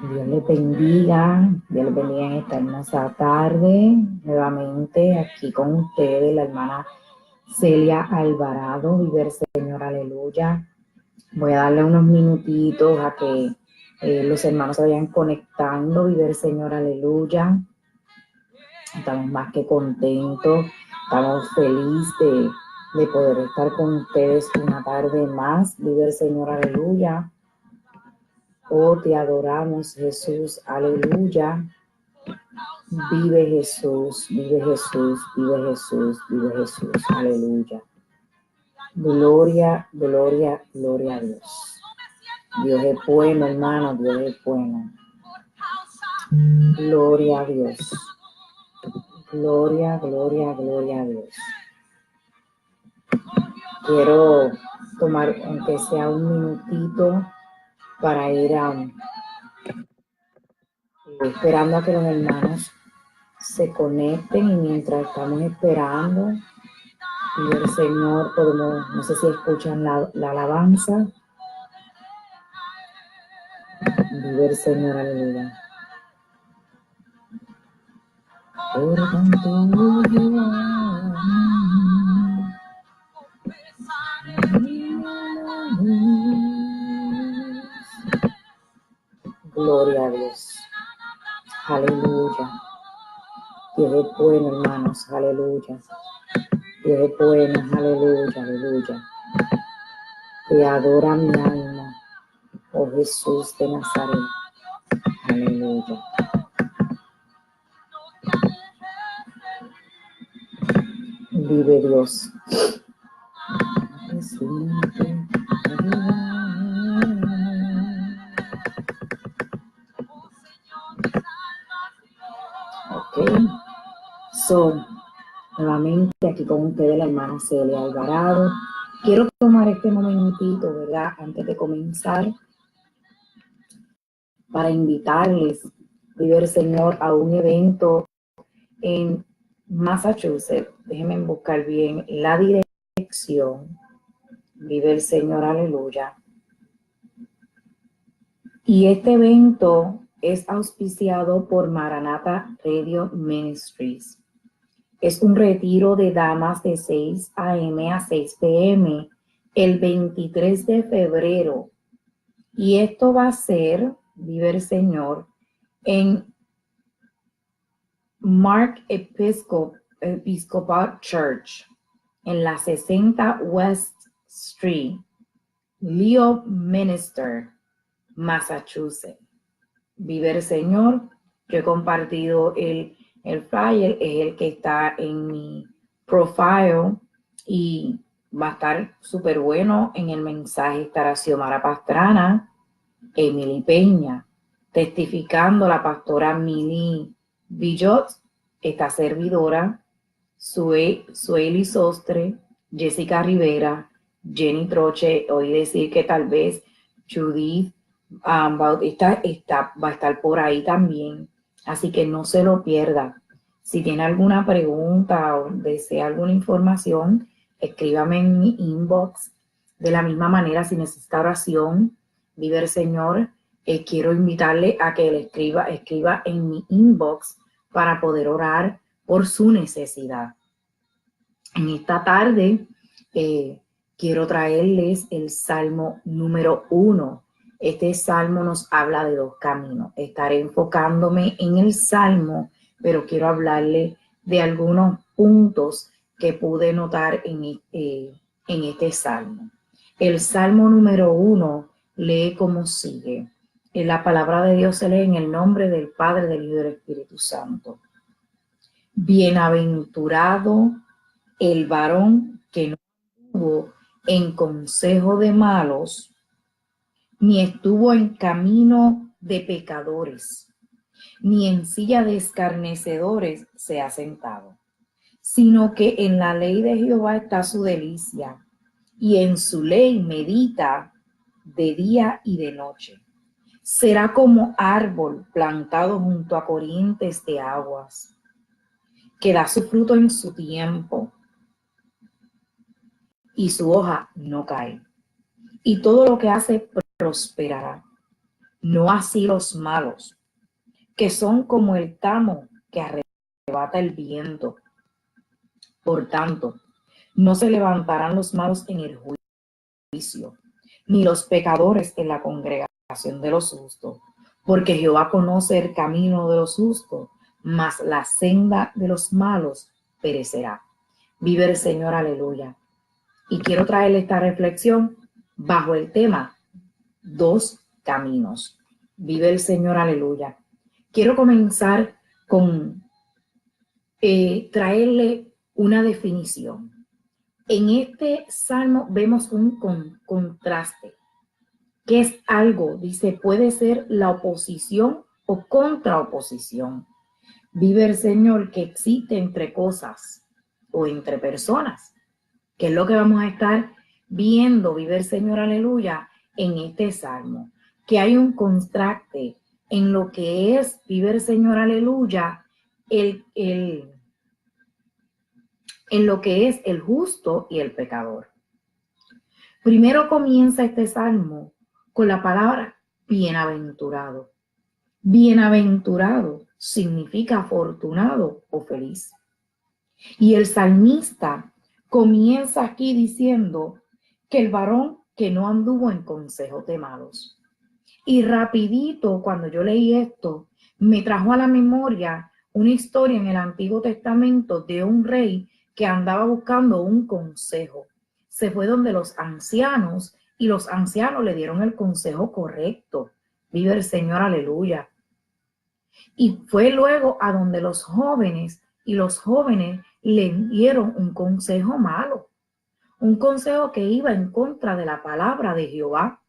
Dios les bendiga, Dios les bendiga en esta hermosa tarde. Nuevamente aquí con ustedes, la hermana Celia Alvarado, vive el Señor, aleluya. Voy a darle unos minutitos a que los hermanos se vayan conectando, vive el Señor, aleluya. Estamos más que contentos, estamos felices de poder estar con ustedes una tarde más, vive el Señor, aleluya. Oh, te adoramos, Jesús, aleluya. Vive Jesús, vive Jesús, vive Jesús, vive Jesús, aleluya. Gloria, gloria, gloria a Dios. Dios es bueno, hermano, Dios es bueno. Gloria a Dios. Gloria, gloria, gloria a Dios. Quiero tomar, aunque sea un minutito, para ir esperando a que los hermanos se conecten, y mientras estamos esperando, y el Señor, podemos, no sé si escuchan la alabanza. Vive el Señor, aleluya. Por tanto yo gloria a Dios. Aleluya. Dios es bueno, hermanos. Aleluya. Dios es bueno. Aleluya, aleluya. Te adora mi alma, oh Jesús de Nazaret. Aleluya. Vive Dios. Ok. Nuevamente aquí con ustedes la hermana Celia Alvarado. Quiero tomar este momentito, ¿verdad? Antes de comenzar, para invitarles, vive el Señor, a un evento en Massachusetts. Déjenme buscar bien la dirección. Vive el Señor, aleluya. Y este evento es auspiciado por Maranatha Radio Ministries. Es un retiro de damas de 6 a.m. a 6 p.m. el 23 de febrero. Y esto va a ser, vive el Señor, en Mark Episcopal Church, en la 60 West Street, Leominster, Massachusetts. Vive el Señor. Yo he compartido el flyer, es el que está en mi profile, y va a estar súper bueno. En el mensaje estará Xiomara Pastrana, Emily Peña, testificando la pastora Mili Villot, esta servidora, Sueli Sostre, Jessica Rivera, Jenny Troche. Oí decir que tal vez Judith Bautista va a estar por ahí también, así que no se lo pierda. Si tiene alguna pregunta o desea alguna información, escríbame en mi inbox. De la misma manera, si necesita oración, vive el Señor, quiero invitarle a que le escriba en mi inbox para poder orar por su necesidad. En esta tarde quiero traerles el Salmo número 1. Este salmo nos habla de dos caminos. Estaré enfocándome en el salmo, pero quiero hablarle de algunos puntos que pude notar en este salmo. El salmo número 1 lee como sigue. La palabra de Dios se lee en el nombre del Padre, del Hijo y del Espíritu Santo. Bienaventurado el varón que no estuvo en consejo de malos, ni estuvo en camino de pecadores, ni en silla de escarnecedores se ha sentado, sino que en la ley de Jehová está su delicia, y en su ley medita de día y de noche. Será como árbol plantado junto a corrientes de aguas, que da su fruto en su tiempo, y su hoja no cae, y todo lo que hace prosperará. no así los malos, que son como el tamo que arrebata el viento. Por tanto, no se levantarán los malos en el juicio, ni los pecadores en la congregación de los justos, porque Jehová conoce el camino de los justos, mas la senda de los malos perecerá. Vive el Señor, aleluya. Y quiero traerle esta reflexión bajo el tema dos caminos. Vive el Señor, aleluya. Quiero comenzar con traerle una definición. En este salmo vemos un contraste, que es algo, dice, puede ser la oposición o contraoposición. Vive el Señor que existe entre cosas o entre personas, que es lo que vamos a estar viendo, vive el Señor, aleluya, en este salmo, que hay un contraste en lo que es, vive el Señor, aleluya, en lo que es el justo y el pecador. Primero comienza este salmo con la palabra bienaventurado. Bienaventurado significa afortunado o feliz. Y el salmista comienza aquí diciendo que el varón que no anduvo en consejos de malos. Y rapidito, cuando yo leí esto, me trajo a la memoria una historia en el Antiguo Testamento de un rey que andaba buscando un consejo. Se fue donde los ancianos y los ancianos le dieron el consejo correcto. Vive el Señor, aleluya. Y fue luego a donde los jóvenes y los jóvenes le dieron un consejo malo, un consejo que iba en contra de la palabra de Jehová.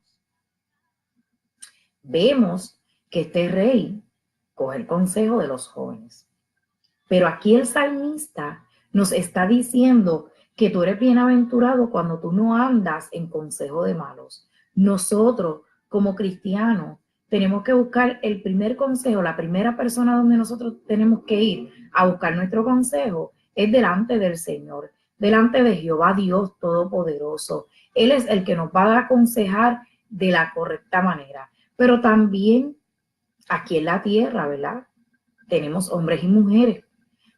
Vemos que este rey coge el consejo de los jóvenes. Pero aquí el salmista nos está diciendo que tú eres bienaventurado cuando tú no andas en consejo de malos. Nosotros, como cristianos, tenemos que buscar el primer consejo, la primera persona donde nosotros tenemos que ir a buscar nuestro consejo es delante del Señor, delante de Jehová Dios Todopoderoso. Él es el que nos va a aconsejar de la correcta manera. Pero también aquí en la tierra, ¿verdad? Tenemos hombres y mujeres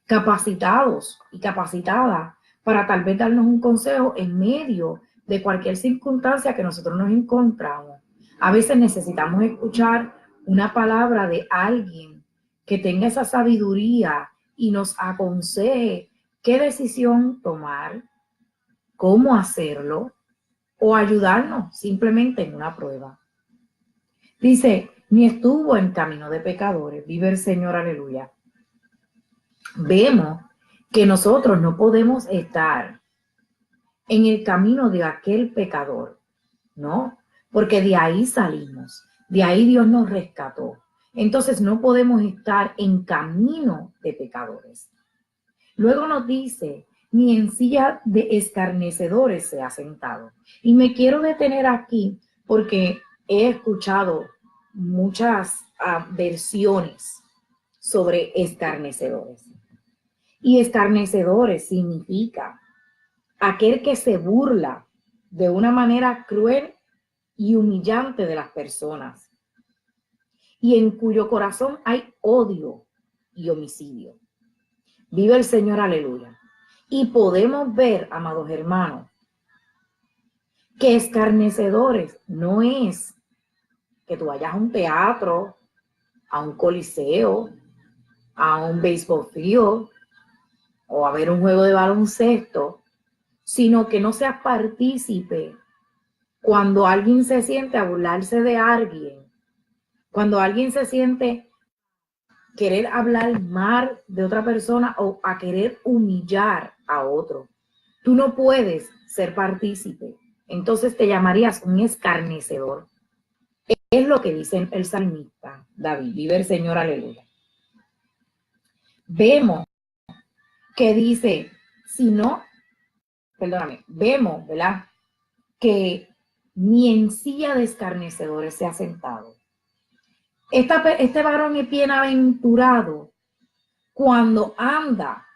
capacitados y capacitadas para tal vez darnos un consejo en medio de cualquier circunstancia que nosotros nos encontramos. A veces necesitamos escuchar una palabra de alguien que tenga esa sabiduría y nos aconseje qué decisión tomar, cómo hacerlo o ayudarnos simplemente en una prueba. Dice, ni estuvo en camino de pecadores. Vive el Señor, aleluya. Vemos que nosotros no podemos estar en el camino de aquel pecador, ¿no? Porque de ahí salimos, de ahí Dios nos rescató. Entonces no podemos estar en camino de pecadores. Luego nos dice, ni en silla de escarnecedores se ha sentado. Y me quiero detener aquí porque he escuchado muchas versiones sobre escarnecedores. Y escarnecedores significa aquel que se burla de una manera cruel y humillante de las personas y en cuyo corazón hay odio y homicidio. Vive el Señor, aleluya. Y podemos ver, amados hermanos, que escarnecedores no es que tú vayas a un teatro, a un coliseo, a un baseball field o a ver un juego de baloncesto, sino que no seas partícipe cuando alguien se siente a burlarse de alguien, cuando alguien se siente querer hablar mal de otra persona o a querer humillar a otro. Tú no puedes ser partícipe. Entonces te llamarías un escarnecedor. Es lo que dice el salmista David. Vive el Señor, aleluya. Vemos que dice, si no, vemos, ¿verdad? Que ni en silla de escarnecedores se ha sentado. Este varón es bienaventurado cuando anda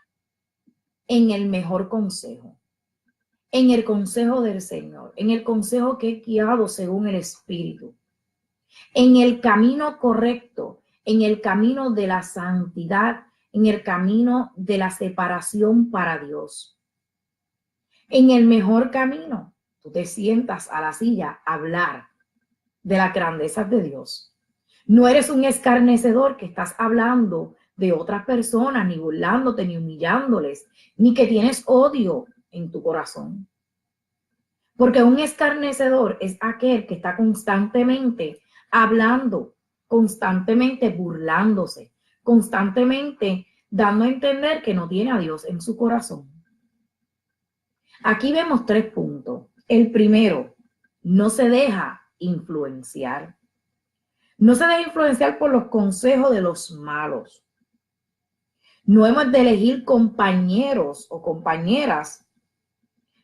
en el mejor consejo, en el consejo del Señor, en el consejo que es guiado según el Espíritu. en el camino correcto, en el camino de la santidad, en el camino de la separación para Dios. En el mejor camino, tú te sientas a la silla a hablar de las grandezas de Dios. No eres un escarnecedor que estás hablando de otras personas, ni burlándote, ni humillándoles, ni que tienes odio en tu corazón. Porque un escarnecedor es aquel que está constantemente hablando, constantemente burlándose, constantemente dando a entender que no tiene a Dios en su corazón. Aquí vemos 3 puntos. El primero, no se deja influenciar. No se deja influenciar por los consejos de los malos. No hemos de elegir compañeros o compañeras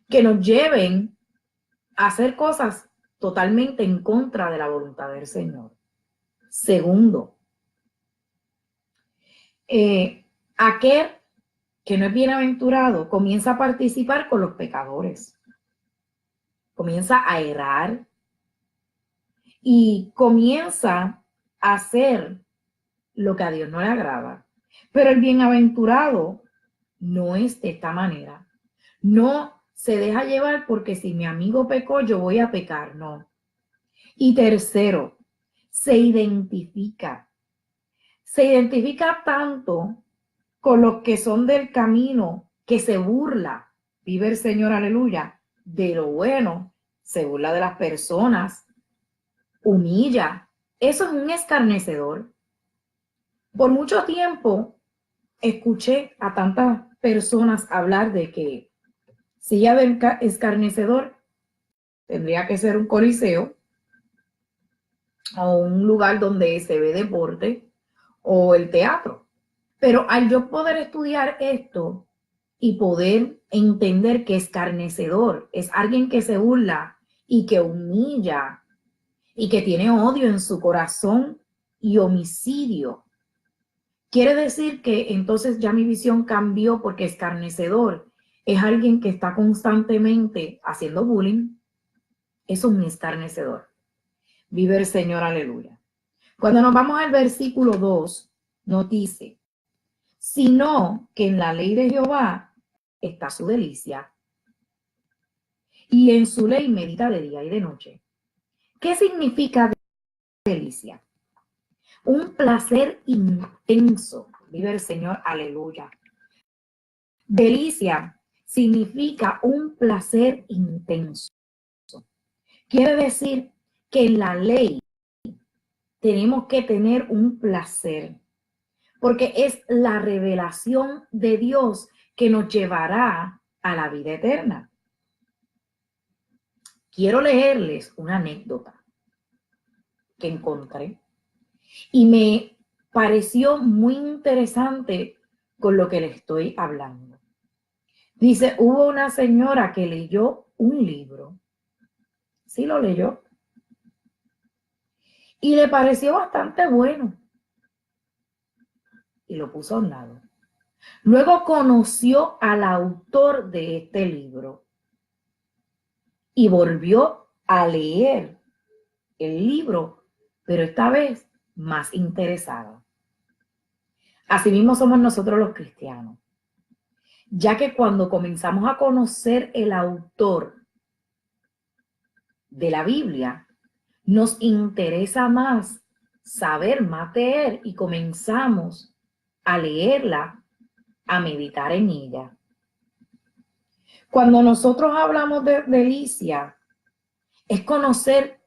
que nos lleven a hacer cosas totalmente en contra de la voluntad del Señor. Segundo, aquel que no es bienaventurado comienza a participar con los pecadores. Comienza a errar y comienza a hacer lo que a Dios no le agrada. Pero el bienaventurado no es de esta manera. No se deja llevar porque si mi amigo pecó, yo voy a pecar. No. Y tercero, se identifica. Se identifica tanto con los que son del camino que se burla. Vive el Señor, aleluya, de lo bueno. Se burla de las personas. Humilla. Eso es un escarnecedor. Por mucho tiempo escuché a tantas personas hablar de que silla del escarnecedor tendría que ser un coliseo o un lugar donde se ve deporte o el teatro. Pero al yo poder estudiar esto y poder entender que escarnecedor es alguien que se burla y que humilla y que tiene odio en su corazón y homicidio, quiere decir que entonces ya mi visión cambió porque escarnecedor es alguien que está constantemente haciendo bullying. Eso es un escarnecedor. Vive el Señor, aleluya. Cuando nos vamos al versículo 2, nos dice, sino que en la ley de Jehová está su delicia, y en su ley medita de día y de noche. ¿Qué significa delicia? Un placer intenso. Vive el Señor, aleluya. Delicia significa un placer intenso. Quiere decir que en la ley tenemos que tener un placer, porque es la revelación de Dios que nos llevará a la vida eterna. Quiero leerles una anécdota que encontré y me pareció muy interesante con lo que le estoy hablando. Dice, hubo una señora que leyó un libro. Sí lo leyó. Y le pareció bastante bueno. Y lo puso a un lado. Luego conoció al autor de este libro y volvió a leer el libro, pero esta vez más interesada. Asimismo somos nosotros los cristianos, ya que cuando comenzamos a conocer el autor de la Biblia, nos interesa más saber más de él y comenzamos a leerla, a meditar en ella. Cuando nosotros hablamos de delicia, es conocer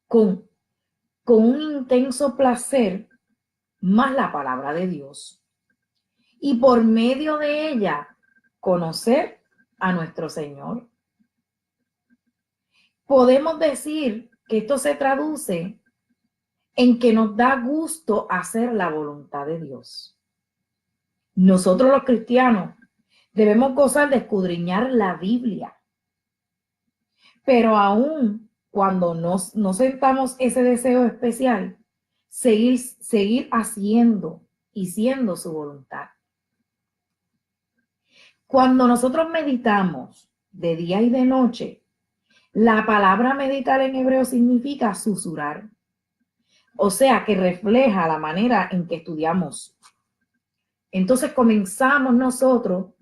con un intenso placer más la palabra de Dios. Y por medio de ella, conocer a nuestro Señor. Podemos decir que esto se traduce en que nos da gusto hacer la voluntad de Dios. Nosotros los cristianos debemos gozar de escudriñar la Biblia. Pero aún cuando no sentamos ese deseo especial, seguir haciendo y siendo su voluntad. Cuando nosotros meditamos de día y de noche, la palabra meditar en hebreo significa susurrar. O sea, que refleja la manera en que estudiamos. Entonces comenzamos nosotros,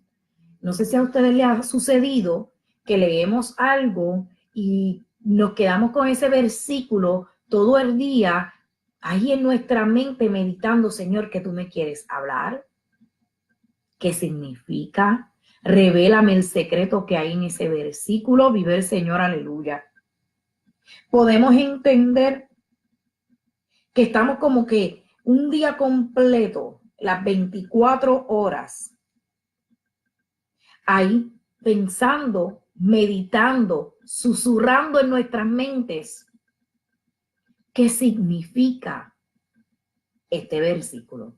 no sé si a ustedes les ha sucedido, que leemos algo y nos quedamos con ese versículo todo el día ahí en nuestra mente meditando, Señor, ¿qué tú me quieres hablar? ¿Qué significa? Revélame el secreto que hay en ese versículo. Vive el Señor, aleluya. Podemos entender que estamos como que un día completo, las 24 horas, ahí pensando, meditando, susurrando en nuestras mentes qué significa este versículo.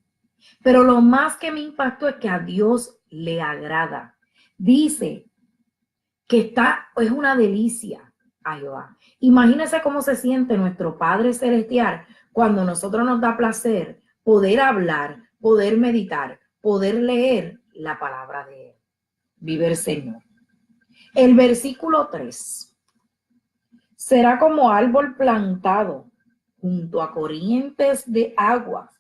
Pero lo más que me impactó es que a Dios le agrada. Dice que es una delicia a Jehová. Imagínense cómo se siente nuestro Padre Celestial cuando nosotros nos da placer poder hablar, poder meditar, poder leer la palabra de Él. Vive el Señor. El versículo 3. Será como árbol plantado junto a corrientes de agua.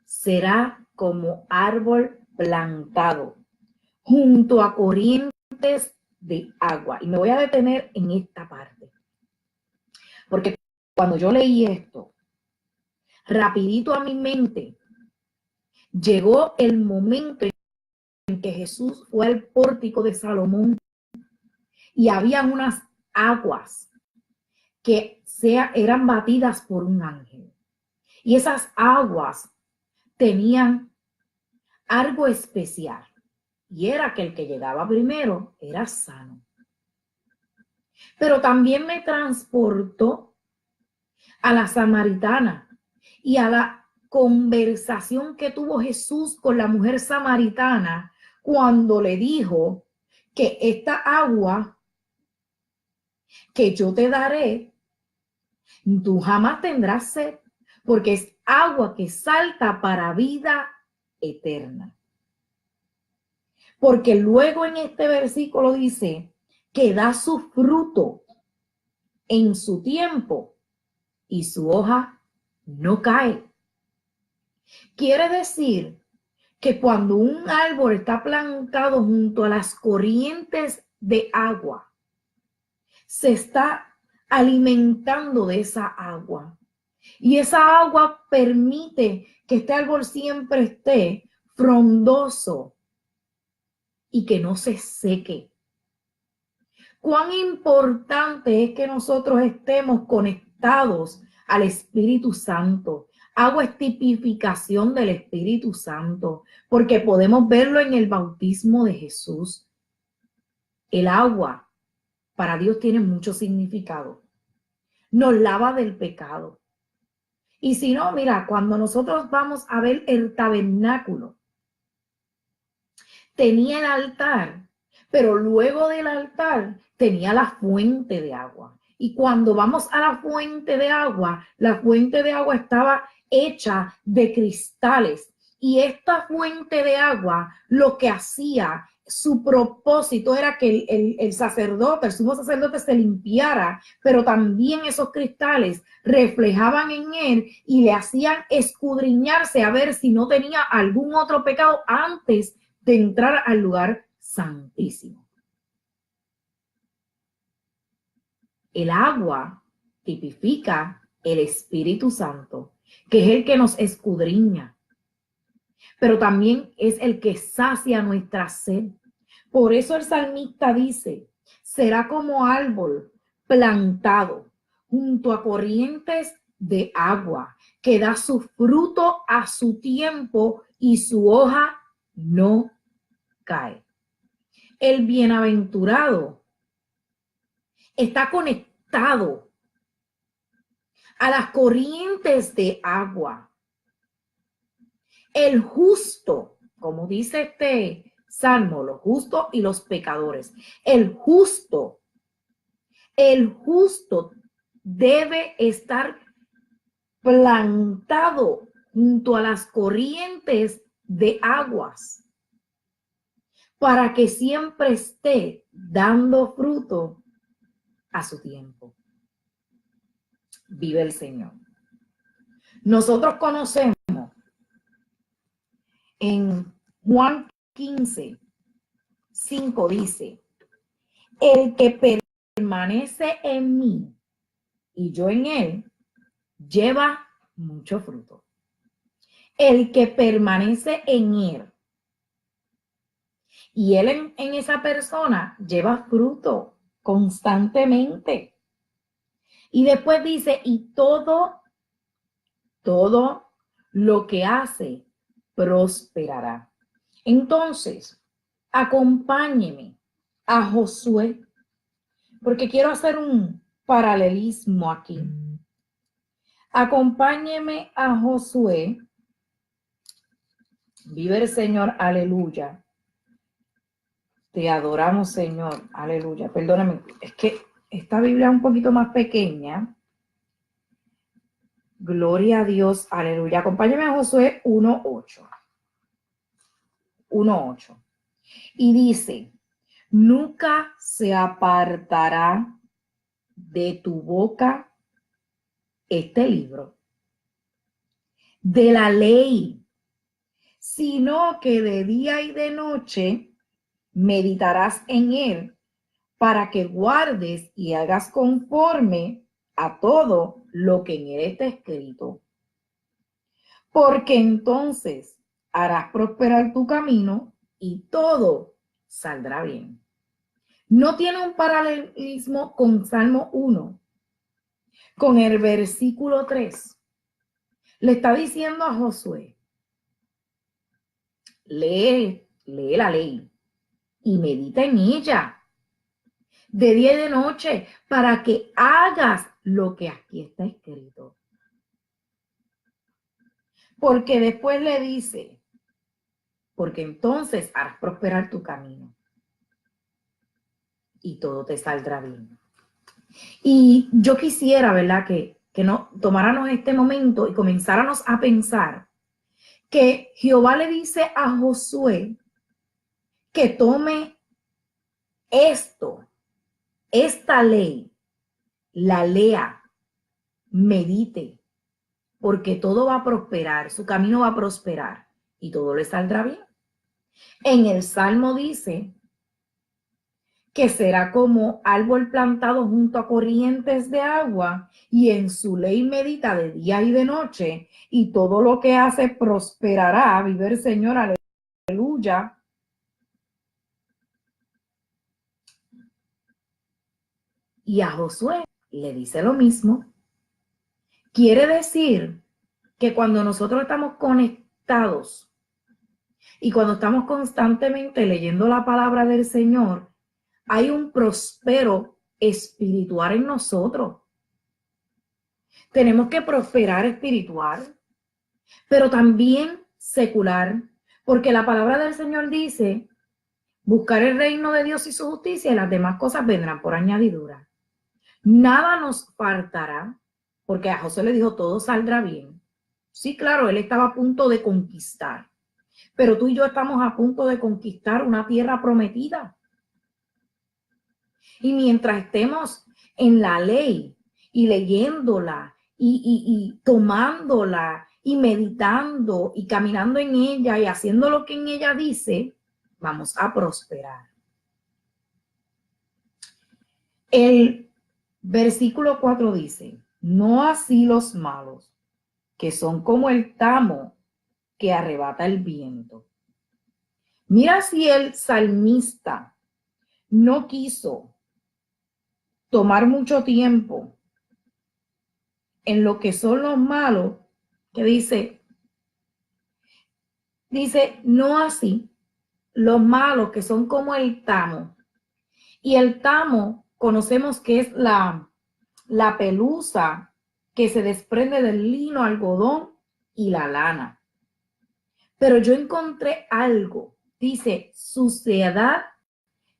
Será como árbol plantado junto a corrientes de agua. Y me voy a detener en esta parte. Porque cuando yo leí esto, rapidito a mi mente, llegó el momento en que Jesús fue al pórtico de Salomón y había unas aguas que eran batidas por un ángel. Y esas aguas tenían algo especial. Y era que el que llegaba primero era sano. Pero también me transportó a la samaritana y a la conversación que tuvo Jesús con la mujer samaritana cuando le dijo que esta agua que yo te daré, tú jamás tendrás sed, porque es agua que salta para vida eterna. Porque luego en este versículo dice que da su fruto en su tiempo y su hoja no cae. Quiere decir que cuando un árbol está plantado junto a las corrientes de agua, se está alimentando de esa agua. Y esa agua permite que este árbol siempre esté frondoso y que no se seque. Cuán importante es que nosotros estemos conectados al Espíritu Santo. Hago tipificación del Espíritu Santo porque podemos verlo en el bautismo de Jesús. El agua para Dios tiene mucho significado. Nos lava del pecado. Y si no, mira, cuando nosotros vamos a ver el tabernáculo, tenía el altar, pero luego del altar tenía la fuente de agua. Y cuando vamos a la fuente de agua estaba hecha de cristales. Y esta fuente de agua lo que hacía, su propósito era que el sacerdote, el sumo sacerdote se limpiara, pero también esos cristales reflejaban en él y le hacían escudriñarse a ver si no tenía algún otro pecado antes de entrar al lugar santísimo. El agua tipifica el Espíritu Santo, que es el que nos escudriña, pero también es el que sacia nuestra sed. Por eso el salmista dice, será como árbol plantado junto a corrientes de agua, que da su fruto a su tiempo y su hoja no cae. El bienaventurado está conectado a las corrientes de agua. El justo, como dice este salmo, los justos y los pecadores. El justo debe estar plantado junto a las corrientes de aguas para que siempre esté dando fruto a su tiempo. Vive el Señor. Nosotros conocemos en Juan 15, 5 dice, el que permanece en mí y yo en él, lleva mucho fruto. El que permanece en él y él en esa persona lleva fruto constantemente. Y después dice, y todo lo que hace prosperará. Entonces, acompáñeme a Josué, porque quiero hacer un paralelismo aquí. Acompáñeme a Josué. Vive el Señor, aleluya. Te adoramos, Señor, aleluya. Perdóname, es que esta Biblia es un poquito más pequeña. Gloria a Dios, aleluya. Acompáñame a Josué 1:8. 1:8. Y dice, nunca se apartará de tu boca este libro de la ley, sino que de día y de noche meditarás en él para que guardes y hagas conforme a todo lo que en él está escrito. Porque entonces harás prosperar tu camino y todo saldrá bien. No tiene un paralelismo con Salmo 1, con el versículo 3. Le está diciendo a Josué, lee la ley y medita en ella de día y de noche para que hagas lo que aquí está escrito. Porque después le dice, porque entonces harás prosperar tu camino y todo te saldrá bien. Y yo quisiera, ¿verdad? Que no tomáramos este momento y comenzáramos a pensar que Jehová le dice a Josué que tome esta ley, la lea, medite, porque todo va a prosperar, su camino va a prosperar y todo le saldrá bien. En el Salmo dice que será como árbol plantado junto a corrientes de agua y en su ley medita de día y de noche y todo lo que hace prosperará. Vive el Señor, aleluya. Y a Josué le dice lo mismo. Quiere decir que cuando nosotros estamos conectados y cuando estamos constantemente leyendo la palabra del Señor, hay un prospero espiritual en nosotros. Tenemos que prosperar espiritual, pero también secular, porque la palabra del Señor dice, buscar el reino de Dios y su justicia y las demás cosas vendrán por añadidura. Nada nos faltará, porque a José le dijo, todo saldrá bien. Sí, claro, él estaba a punto de conquistar, pero tú y yo estamos a punto de conquistar una tierra prometida. Y mientras estemos en la ley y leyéndola y tomándola y meditando y caminando en ella y haciendo lo que en ella dice, vamos a prosperar. El versículo 4 dice, no así los malos, que son como el tamo que arrebata el viento. Mira si el salmista no quiso tomar mucho tiempo en lo que son los malos, que dice, no así, los malos que son como el tamo. Y el tamo conocemos que es la pelusa que se desprende del lino, algodón y la lana. Pero yo encontré algo, dice, suciedad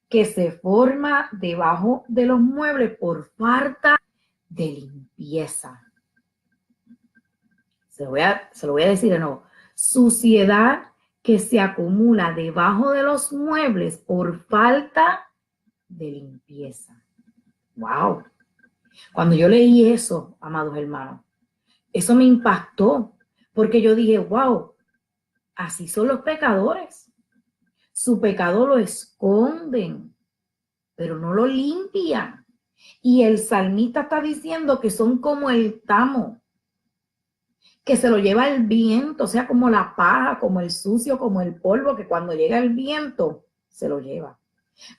que se forma debajo de los muebles por falta de limpieza. Se lo voy a decir de nuevo. Suciedad que se acumula debajo de los muebles por falta de limpieza. ¡Wow! Cuando yo leí eso, amados hermanos, Eso me impactó, porque yo dije, wow, así son los pecadores. Su pecado lo esconden, pero no lo limpian. Y el salmista está diciendo que son como el tamo, que se lo lleva el viento, o sea, como la paja, como el sucio, como el polvo, que cuando llega el viento se lo lleva.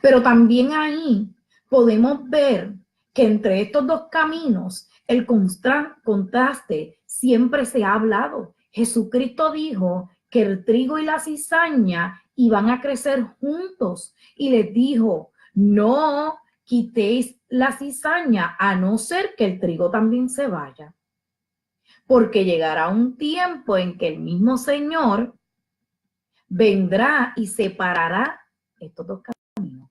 Pero también ahí podemos ver que entre estos dos caminos el contraste siempre se ha hablado. Jesucristo dijo que el trigo y la cizaña iban a crecer juntos y les dijo, no quitéis la cizaña a no ser que el trigo también se vaya. Porque llegará un tiempo en que el mismo Señor vendrá y separará estos dos caminos,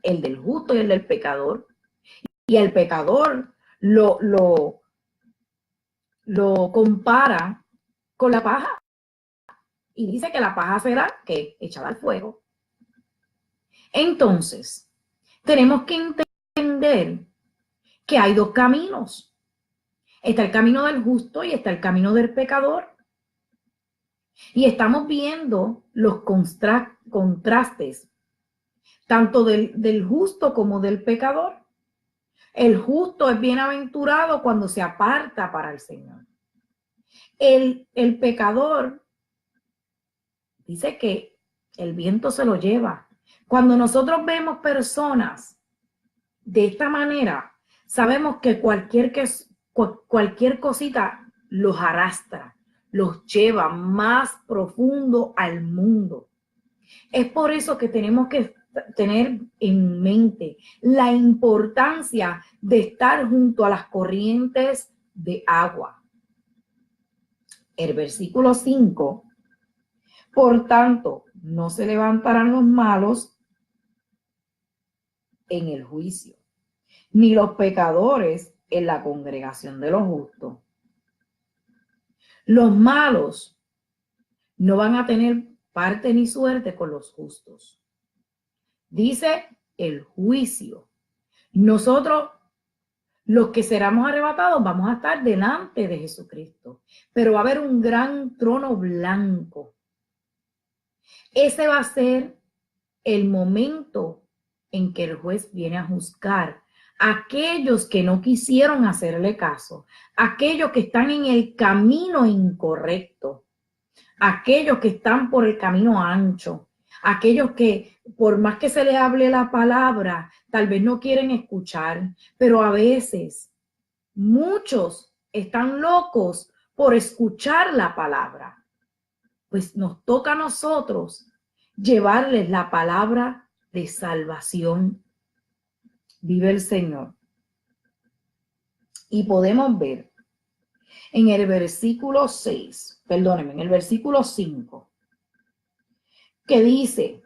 el del justo y el del pecador. Y el pecador lo compara con la paja y dice que la paja será que echada al fuego. Entonces, tenemos que entender que hay dos caminos. Está el camino del justo y está el camino del pecador. Y estamos viendo los contrastes, tanto del justo como del pecador. El justo es bienaventurado cuando se aparta para el Señor. El pecador dice que el viento se lo lleva. Cuando nosotros vemos personas de esta manera, sabemos que cualquier cosita los arrastra, los lleva más profundo al mundo. Es por eso que tenemos que tener en mente la importancia de estar junto a las corrientes de agua. El versículo 5, por tanto, no se levantarán los malos en el juicio, ni los pecadores en la congregación de los justos. Los malos no van a tener parte ni suerte con los justos. Dice el juicio. Nosotros, los que seremos arrebatados, vamos a estar delante de Jesucristo, pero va a haber un gran trono blanco. Ese va a ser el momento en que el juez viene a juzgar a aquellos que no quisieron hacerle caso, aquellos que están en el camino incorrecto, aquellos que están por el camino ancho, aquellos que por más que se les hable la palabra, tal vez no quieren escuchar, pero a veces muchos están locos por escuchar la palabra. Pues nos toca a nosotros llevarles la palabra de salvación. Vive el Señor. Y podemos ver en el versículo 6, perdónenme, en el versículo 5, que dice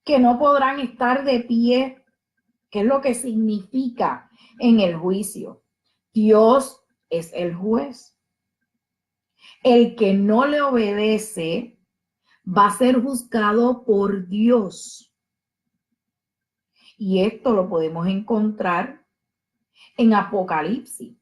que no podrán estar de pie, que es lo que significa en el juicio. Dios es el juez. El que no le obedece va a ser juzgado por Dios. Y esto lo podemos encontrar en Apocalipsis.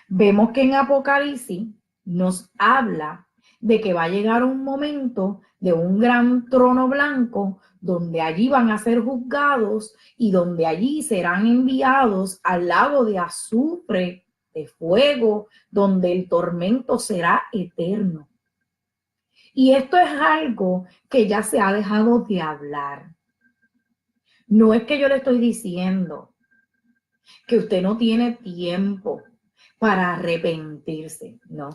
Vemos que en Apocalipsis nos habla de que va a llegar un momento de un gran trono blanco donde allí van a ser juzgados y donde allí serán enviados al lago de azufre, de fuego, donde el tormento será eterno. Y esto es algo que ya se ha dejado de hablar. No es que yo le estoy diciendo que usted no tiene tiempo para arrepentirse, no.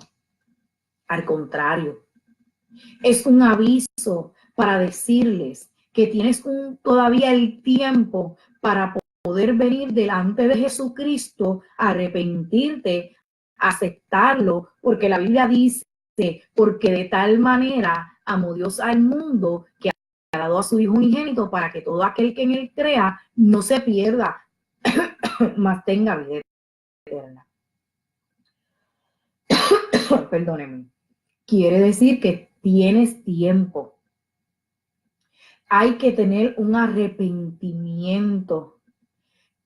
Al contrario, es un aviso para decirles que tienes todavía el tiempo para poder venir delante de Jesucristo, arrepentirte, aceptarlo, porque la Biblia dice, porque de tal manera amó Dios al mundo que ha dado a su Hijo unigénito para que todo aquel que en él crea no se pierda, mas tenga vida eterna. Perdónenme. Quiere decir que tienes tiempo. Hay que tener un arrepentimiento.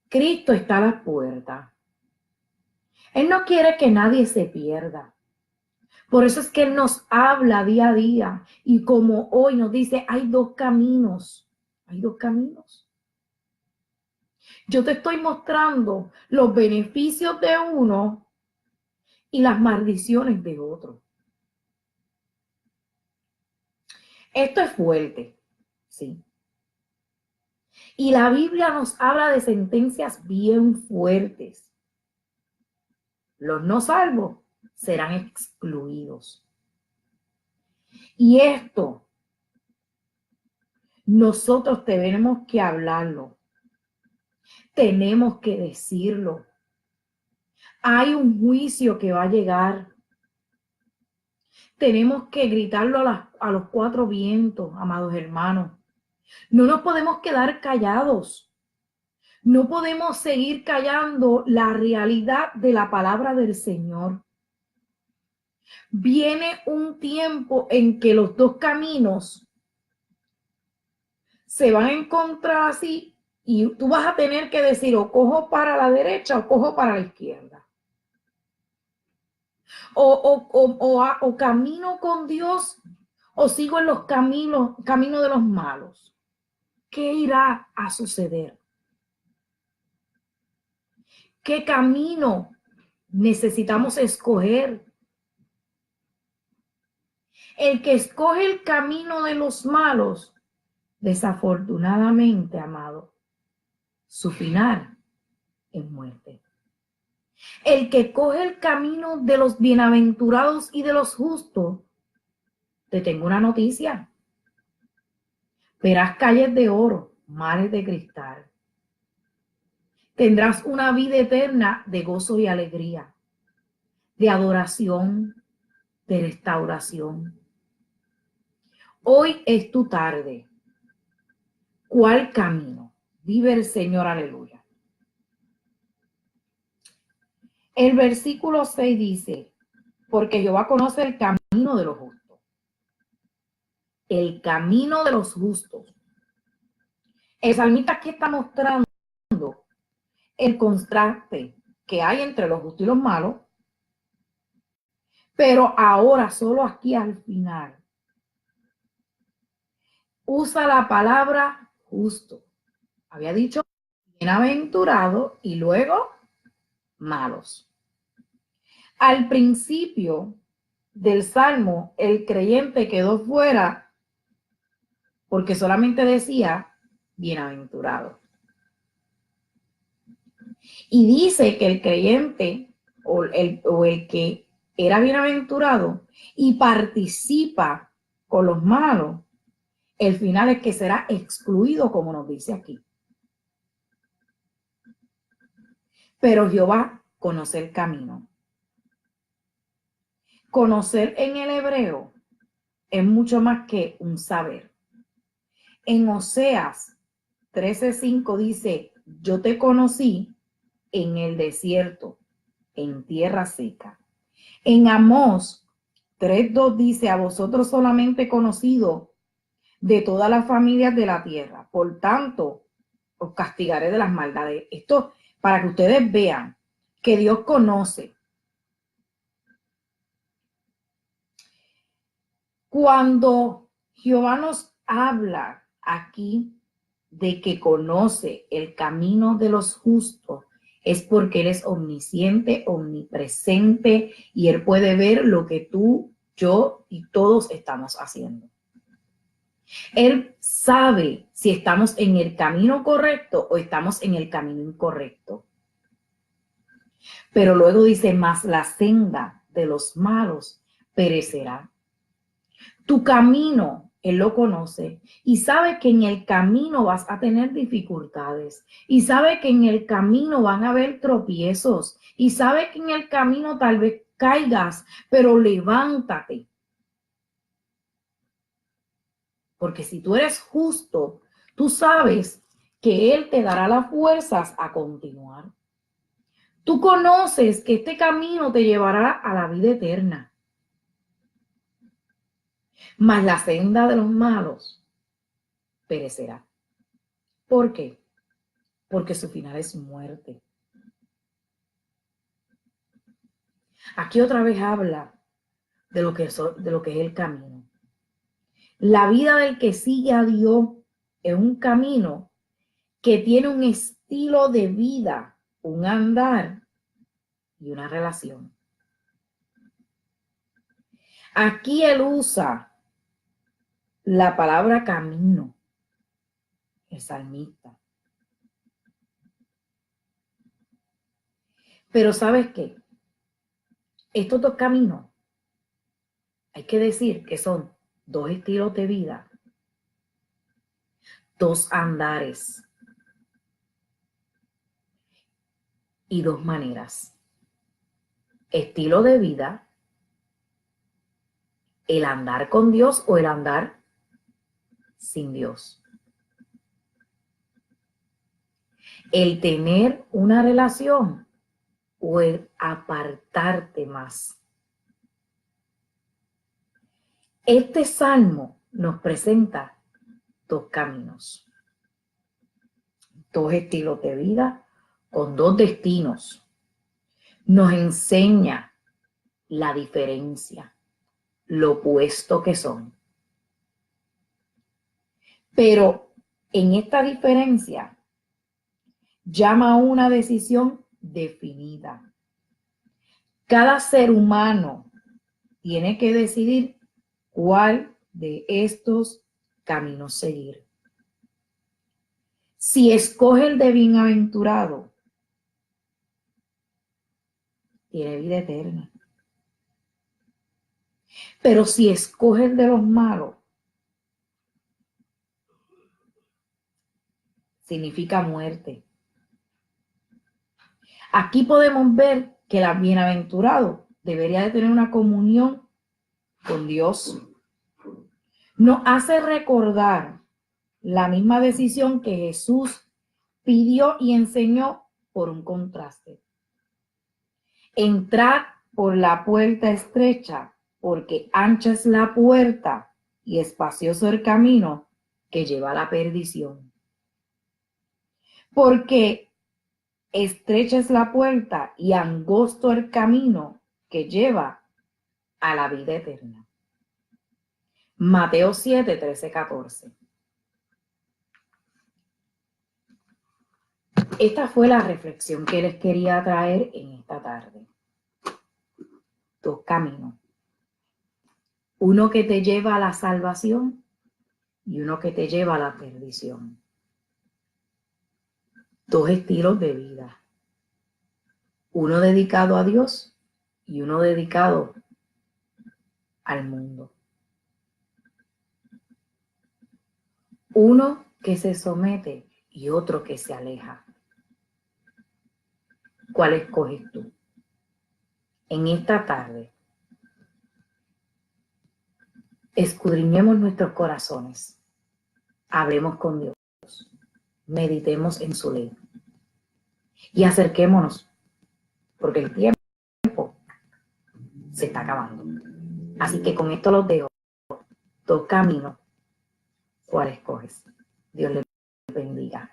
Cristo está a la puerta. Él no quiere que nadie se pierda. Por eso es que Él nos habla día a día. Y como hoy nos dice, hay dos caminos. Hay dos caminos. Yo te estoy mostrando los beneficios de uno y las maldiciones de otro. Esto es fuerte, sí. Y la Biblia nos habla de sentencias bien fuertes. Los no salvos serán excluidos. Y esto nosotros tenemos que hablarlo. Tenemos que decirlo. Hay un juicio que va a llegar. Tenemos que gritarlo a los cuatro vientos, amados hermanos. No nos podemos quedar callados. No podemos seguir callando la realidad de la palabra del Señor. Viene un tiempo en que los dos caminos se van a encontrar así y tú vas a tener que decir o cojo para la derecha o cojo para la izquierda. O camino con Dios o sigo en los caminos de los malos. ¿Qué irá a suceder? ¿Qué camino necesitamos escoger? El que escoge el camino de los malos, desafortunadamente, amado, su final es muerte. El que coge el camino de los bienaventurados y de los justos, te tengo una noticia. Verás calles de oro, mares de cristal. Tendrás una vida eterna de gozo y alegría, de adoración, de restauración. Hoy es tu tarde. ¿Cuál camino vive el Señor? Aleluya. El versículo 6 dice, porque Jehová conoce el camino de los justos. El camino de los justos. El salmista aquí está mostrando el contraste que hay entre los justos y los malos, pero ahora solo aquí al final usa la palabra justo. Había dicho bienaventurado y luego malos. Al principio del Salmo, el creyente quedó fuera porque solamente decía bienaventurado. Y dice que el creyente o el que era bienaventurado y participa con los malos, el final es que será excluido, como nos dice aquí. Pero Jehová conoce el camino. Conocer en el hebreo es mucho más que un saber. En Oseas 13:5 dice, yo te conocí en el desierto, en tierra seca. En Amós 3:2 dice, a vosotros solamente conocido de todas las familias de la tierra. Por tanto, os castigaré de las maldades. Esto para que ustedes vean que Dios conoce. Cuando Jehová nos habla aquí de que conoce el camino de los justos, es porque Él es omnisciente, omnipresente y Él puede ver lo que tú, yo y todos estamos haciendo. Él sabe si estamos en el camino correcto o estamos en el camino incorrecto. Pero luego dice, más la senda de los malos perecerá. Tu camino, Él lo conoce y sabe que en el camino vas a tener dificultades y sabe que en el camino van a haber tropiezos y sabe que en el camino tal vez caigas, pero levántate. Porque si tú eres justo, tú sabes que Él te dará las fuerzas a continuar. Tú conoces que este camino te llevará a la vida eterna. Mas la senda de los malos perecerá. ¿Por qué? Porque su final es muerte. Aquí otra vez habla de lo que es el camino. La vida del que sigue a Dios es un camino que tiene un estilo de vida, un andar y una relación. Aquí él usa la palabra camino, el salmista. Pero ¿sabes qué? Estos dos caminos, hay que decir que son dos estilos de vida, dos andares y dos maneras. Estilo de vida, el andar con Dios o el andar sin Dios. El tener una relación o el apartarte más. Este salmo nos presenta dos caminos, dos estilos de vida con dos destinos. Nos enseña la diferencia, lo opuesto que son. Pero en esta diferencia llama a una decisión definida. Cada ser humano tiene que decidir cuál de estos caminos seguir. Si escoge el de bienaventurado, tiene vida eterna. Pero si escoge el de los malos, significa muerte. Aquí podemos ver que el bienaventurado debería de tener una comunión con Dios. Nos hace recordar la misma decisión que Jesús pidió y enseñó por un contraste. Entrad por la puerta estrecha, porque ancha es la puerta y espacioso el camino que lleva a la perdición. Porque estrecha es la puerta y angosto el camino que lleva a la vida eterna. Mateo 7, 13, 14. Esta fue la reflexión que les quería traer en esta tarde. Dos caminos. Uno que te lleva a la salvación y uno que te lleva a la perdición. Dos estilos de vida. Uno dedicado a Dios y uno dedicado al mundo. Uno que se somete y otro que se aleja. ¿Cuál escoges tú? En esta tarde, escudriñemos nuestros corazones. Hablemos con Dios. Meditemos en su ley. Y acerquémonos, porque el tiempo se está acabando. Así que con esto los dejo. Dos caminos. ¿Cuál escoges? Dios les bendiga.